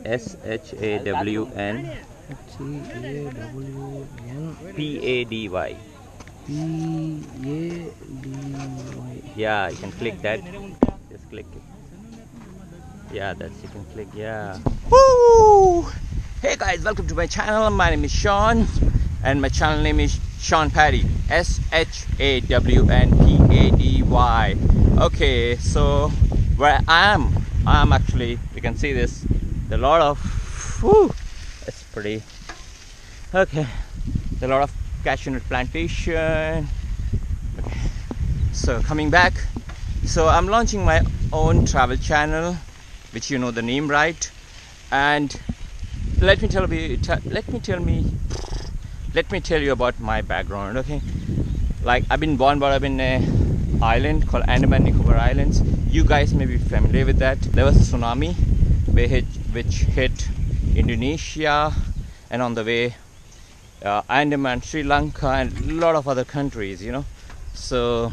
Shawn Pady. Yeah, you can click that. Just click it. Yeah, that's you can click. Yeah. Woo! Hey guys, welcome to my channel. My name is Shawn, and my channel name is Shawnpady. Shawnpady. Okay, so where I'm actually, you can see this. There's a lot of, it's pretty. Okay, there's a lot of cashew nut plantation. Okay, so coming back, so I'm launching my own travel channel, which you know the name, right? And let me tell you about my background. Okay, like I've been born brought up in an island called Andaman and Nicobar Islands. You guys may be familiar with that. There was a tsunami which hit Indonesia, and on the way Andaman, Sri Lanka, and a lot of other countries, you know. So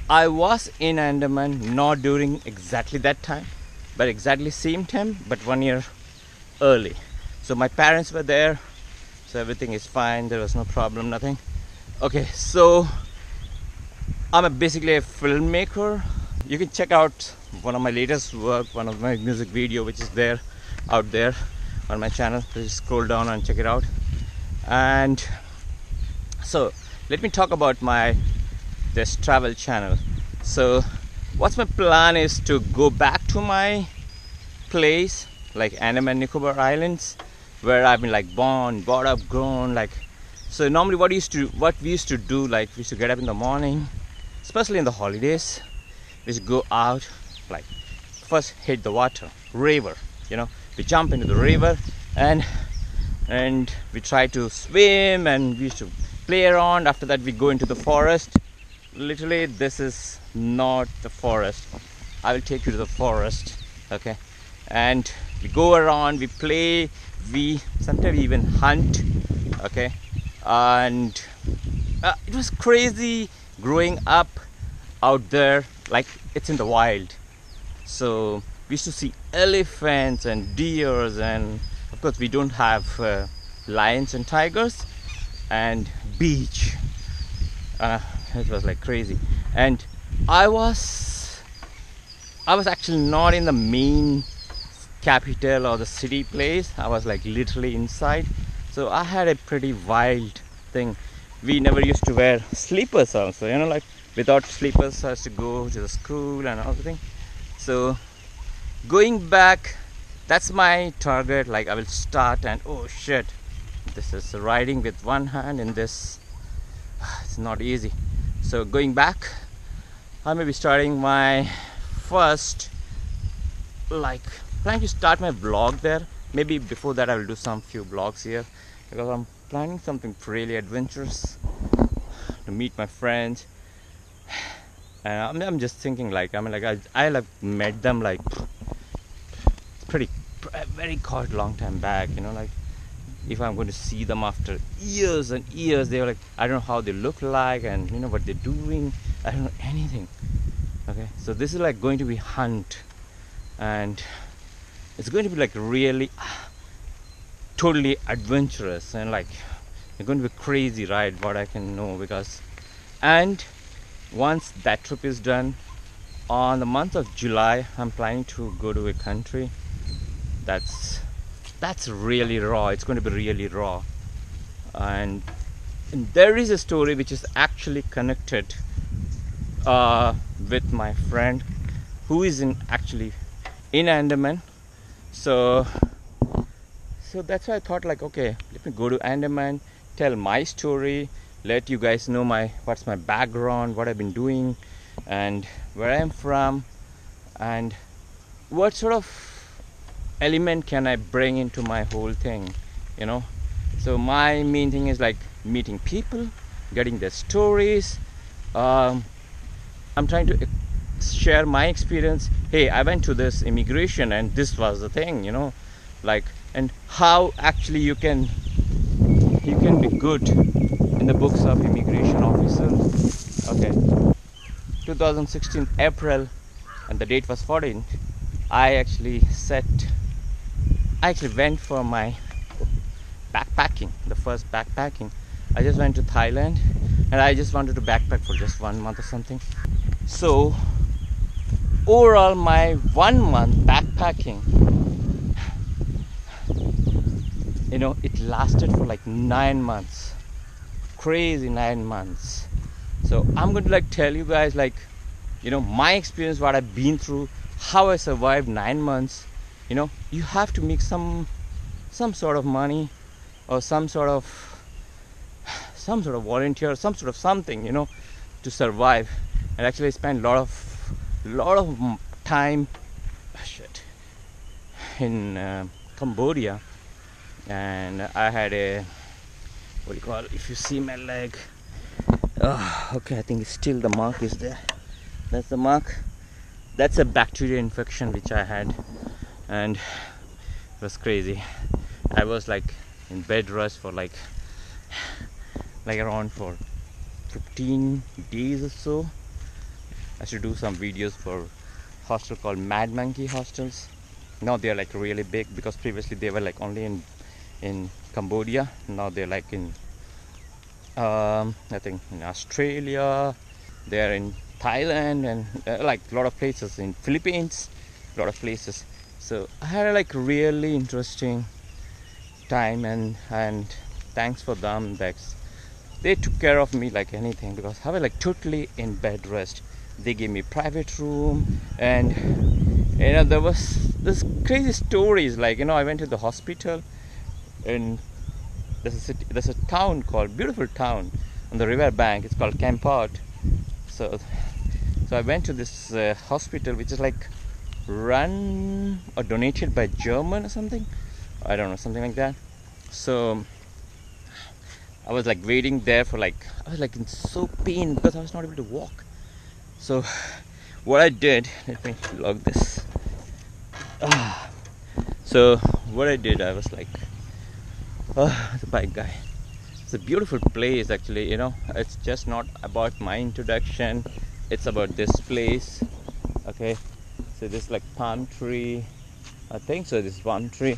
I was in Andaman not during exactly that time, but exactly same time, but 1 year early. So my parents were there, so everything is fine. There was no problem, nothing. Okay, so I'm basically a filmmaker. You can check out one of my latest work, one of my music video, which is there out there on my channel. Please scroll down and check it out. And so let me talk about this travel channel. So what's my plan is to go back to my place, like Andaman and Nicobar Islands, where I've been like born, brought up, grown. Like, so normally what we used to do, like we used to get up in the morning, especially in the holidays. We used to go out, like first hit the water, river, you know. We jump into the river and we try to swim, and we used to play around. After that we go into the forest. Literally, this is not the forest. I will take you to the forest, okay? And we go around, we play, we sometimes even hunt, okay? And it was crazy growing up out there, like it's in the wild. So we used to see elephants and deers, and of course we don't have lions and tigers, and beach. It was like crazy. And I was actually not in the main capital or the city place. I was like literally inside. So I had a pretty wild thing. We never used to wear sleepers also, you know, like without sleepers I used to go to the school and everything. So going back, that's my target. Like I will start, and oh shit, this is riding with one hand in this. It's not easy. So going back, I may be starting my first, like planning to start my vlog there. Maybe before that I will do some few vlogs here, because I'm planning something really adventurous to meet my friends. And I'm just thinking, like I have met them like very quite long time back, you know. Like if I'm going to see them after years and years, they were like, I don't know how they look like, and you know what they're doing, I don't know anything. Okay, so this is like going to be hunt, and it's going to be like really totally adventurous, and like it's going to be a crazy ride, what I can know. Because, and once that trip is done, on the month of July I'm planning to go to a country that's really raw. It's going to be really raw, and there is a story which is actually connected with my friend who is actually in Andaman. So that's why I thought, like, okay, let me go to Andaman, tell my story, let you guys know what's my background, what I've been doing, and where I'm from, and what sort of element can I bring into my whole thing, you know. So my main thing is like meeting people, getting their stories. I'm trying to share my experience. Hey, I went to this immigration and this was the thing, you know, like, and how actually you can be good in the books of immigration officer. Okay, 2016 April, and the date was 14th. I actually set I actually went for my backpacking, the first backpacking. I just went to Thailand and I just wanted to backpack for just 1 month or something. So overall my 1 month backpacking, you know, it lasted for like 9 months. Crazy 9 months. So I'm going to like tell you guys, like, you know, my experience, what I've been through, how I survived 9 months. You know, you have to make some sort of money or some sort of volunteer, some sort of something, you know, to survive. And actually I spent a lot of time in Cambodia, and I had a, what do you call it, if you see my leg, okay, I think it's still, the mark is there. That's the mark. That's a bacteria infection which I had, and it was crazy. I was like in bed rest for like around for 15 days or so. I should do some videos for hostel called Mad Monkey hostels. Now they're like really big, because previously they were like only in Cambodia. Now they're like in I think in Australia, they're in Thailand, and like a lot of places, in Philippines, a lot of places. So I had a like really interesting time, and thanks for them. They took care of me like anything, because I was like totally in bed rest. They gave me private room, and you know, there was this crazy stories, like, you know, I went to the hospital, and there's a town called, beautiful town on the river bank, it's called Cambodia. So I went to this hospital which is like run or donated by German or something, I don't know, something like that. So I was like waiting there for like, I was like in so pain because I was not able to walk. So what I did, let me log this. So what I did, I was like, the bike guy. It's a beautiful place actually, you know. It's just not about my introduction, it's about this place. Okay, so this like palm tree, I think so, this palm tree.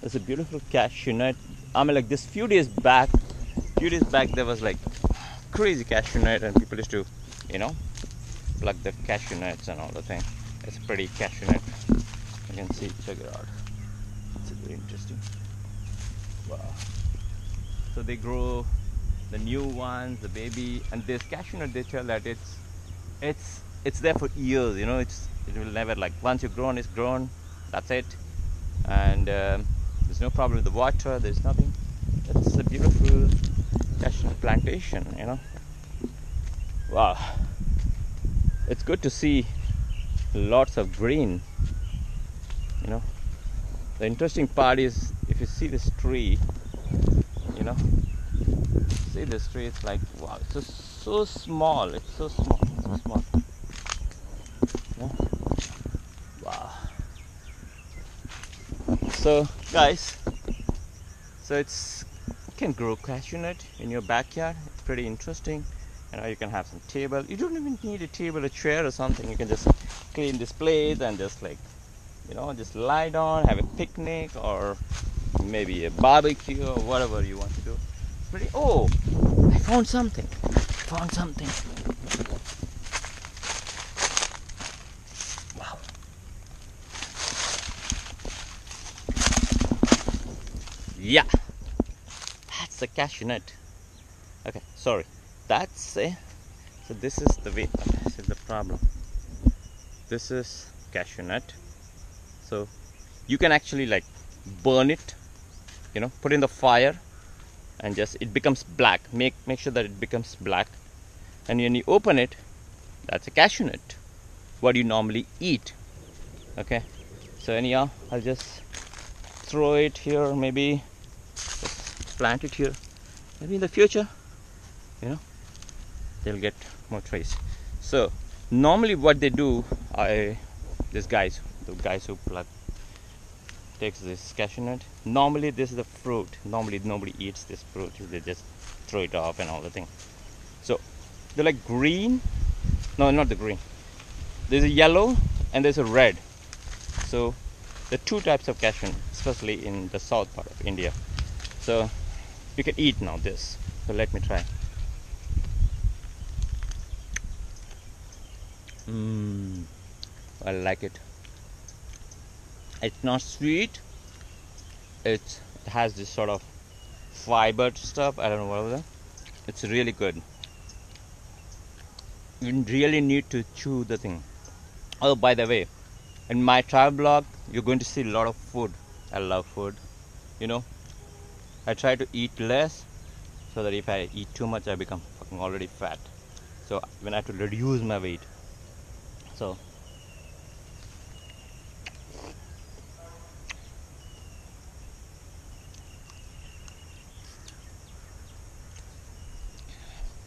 There's a beautiful cashew nut. I mean, like this few days back there was like crazy cashew nut, and people used to, you know, pluck the cashew nuts and all the thing. It's a pretty cashew nut. You can see, check it out. It's very interesting. Wow. So they grow the new ones, the baby, and this cashew nut, they tell that it's there for years, you know. It will never, like, once you've grown, it's grown, that's it. And there's no problem with the water, there's nothing. It's a beautiful cashew nut plantation, you know. Wow, it's good to see lots of green, you know. The interesting part is, if you see this tree, you know, see this tree, it's like, wow, it's just so small, it's so small, so small. Yeah. Wow. So guys, so you can grow cashew nut in your backyard. It's pretty interesting. You know, you can have some table. You don't even need a table, a chair or something. You can just clean this place and just, like, you know, just lie down, have a picnic, or maybe a barbecue, or whatever you want to do. Pretty. Oh, I found something. Wow. Yeah, that's a cashew nut. Okay, sorry. That's it. So this is the way. This is the problem. This is cashew nut. So you can actually like burn it, you know, put in the fire, and just it becomes black. Make sure that it becomes black, and when you open it, that's a cashew nut. What you normally eat. Okay. So anyhow, I'll just throw it here. Maybe just plant it here. Maybe in the future, you know, they'll get more trees. So normally what they do, the guys who takes this cashew nut, normally this is the fruit. Normally nobody eats this fruit, they just throw it off and all the thing. So they're like green. No, not the green, there's a yellow and there's a red. So the two types of cashew, especially in the south part of India. So you can eat now this. So let me try. I like it. It's not sweet. It has this sort of fiber stuff. I don't know what it is. It's really good. You really need to chew the thing. Oh, by the way, in my travel blog, you're going to see a lot of food. I love food. You know, I try to eat less so that if I eat too much, I become fucking already fat. So when I have to reduce my weight. So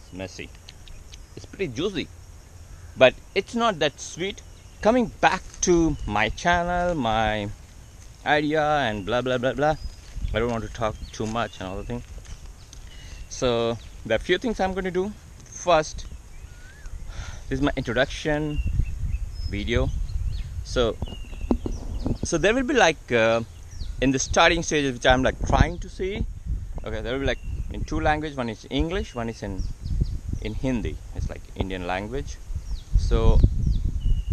it's messy. It's pretty juicy, but it's not that sweet. Coming back to my channel, my idea and blah blah blah blah. I don't want to talk too much and all the thing. So there are a few things I'm going to do. First, this is my introduction video. So there will be like in the starting stages, which I'm like trying to see. Okay, there will be like in two languages. One is English, one is in Hindi. It's like Indian language. So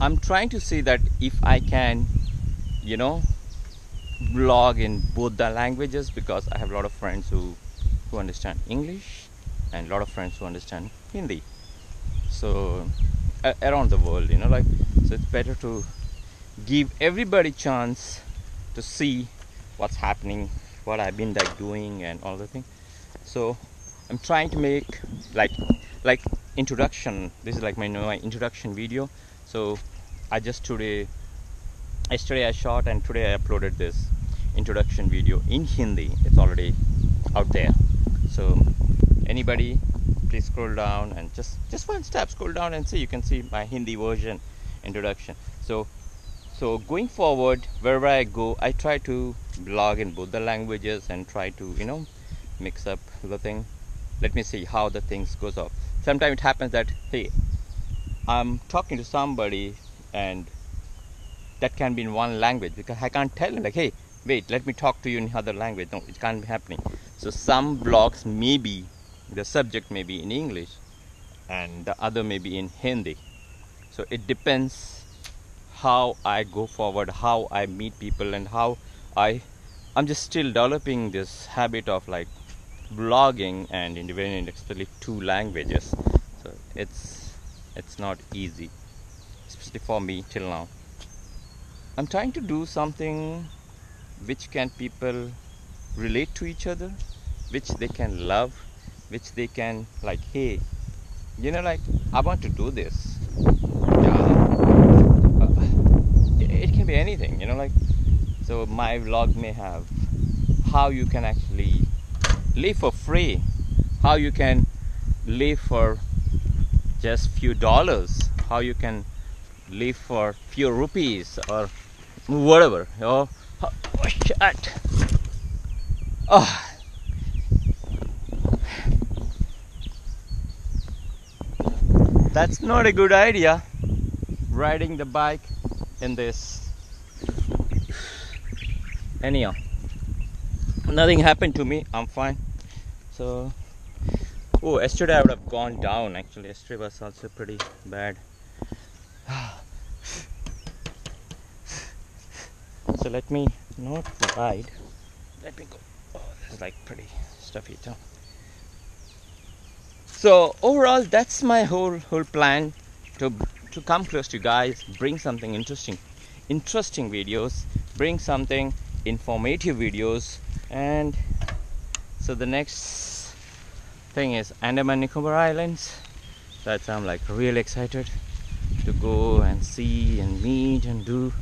I'm trying to see that if I can, you know, vlog in both the languages, because I have a lot of friends who understand English and a lot of friends who understand Hindi. So around the world, you know, like, so it's better to give everybody chance to see what's happening, what I've been like doing and all the thing. So I'm trying to make like introduction. This is like my introduction video. So I just yesterday I shot and today I uploaded this introduction video in Hindi. It's already out there. So anybody, please scroll down and just one step, scroll down and see. You can see my Hindi version introduction. So going forward, wherever I go, I try to vlog in both the languages and try to, you know, mix up the thing. Let me see how the things goes off. Sometimes it happens that, hey, I'm talking to somebody and that can be in one language, because I can't tell him like, hey, wait, let me talk to you in other language. No, it can't be happening. So some vlogs maybe the subject may be in English and the other may be in Hindi. So it depends how I go forward, how I meet people, and how I'm just still developing this habit of like vlogging and in especially two languages. So it's not easy, especially for me till now. I'm trying to do something which can people relate to each other, which they can love, which they can like, hey, you know, like, I want to do this. It can be anything, you know, like, so my vlog may have how you can actually live for free, how you can live for just few dollars, how you can live for few rupees or whatever. Oh shit. Oh. That's not a good idea, riding the bike in this. Anyhow, nothing happened to me, I'm fine. So, oh, yesterday I would have gone down. Actually, yesterday was also pretty bad. So let me not ride. Let me go. Oh, this is like pretty stuffy too. So overall, that's my whole plan, to come close to you guys, bring something interesting videos, bring something informative videos. And so the next thing is Andaman Nicobar Islands. That's, I'm like really excited to go and see and meet and do.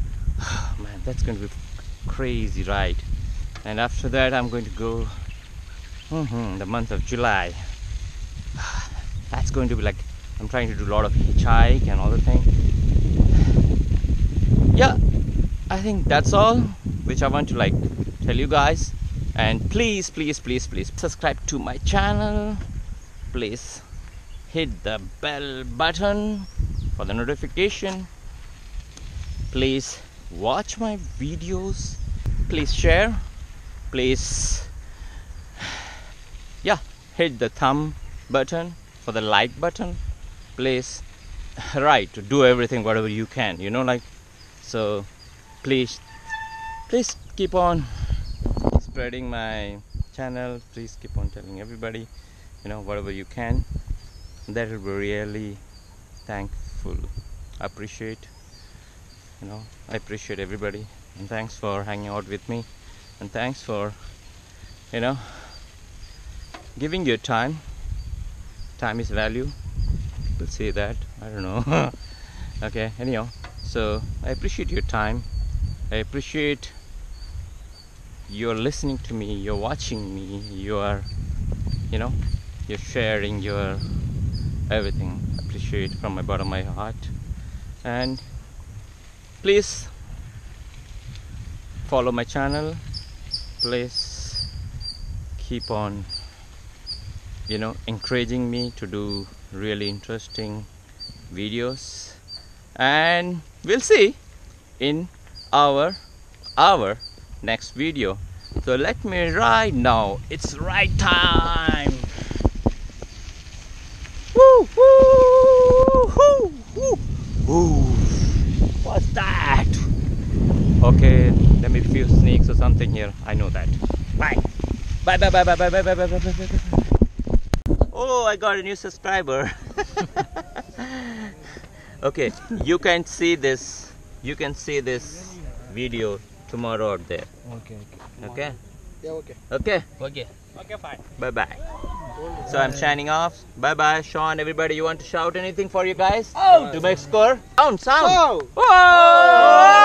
Oh, man, that's going to be crazy ride. And after that I'm going to go the month of July. That's going to be like, I'm trying to do a lot of hitchhike and all the thing. Yeah, I think that's all which I want to like tell you guys. And please subscribe to my channel. Please hit the bell button for the notification. Please watch my videos. Please share. Please, yeah, hit the thumb button for the like button. Please, right, do everything whatever you can, you know, like, so please keep on spreading my channel. Please keep on telling everybody, you know, whatever you can. That will be really thankful. I appreciate, you know, I appreciate everybody, and thanks for hanging out with me, and thanks for, you know, giving your time. Time is value. People say that, I don't know. Okay, anyhow, so I appreciate your time. I appreciate you're listening to me, you're watching me, you are, you know, you're sharing your everything. I appreciate from my bottom of my heart. And please follow my channel. Please keep on, you know, encouraging me to do really interesting videos, and we'll see in our next video. So let me right now, it's right time. Woo, woo, woo, woo, woo. What's that? Okay, there may be a few snakes or something here. I know that. Bye. Bye, bye, bye, bye, bye, bye, bye, bye, bye, bye, bye, bye. Oh, I got a new subscriber. Okay, you can see this. You can see this video tomorrow out there. Okay. Okay. Yeah, okay. Okay. Okay. Okay, fine. Bye bye. So I'm signing off. Bye bye, Shawn. Everybody, you want to shout anything for you guys? Oh! To make score? Sound. Oh! Whoa!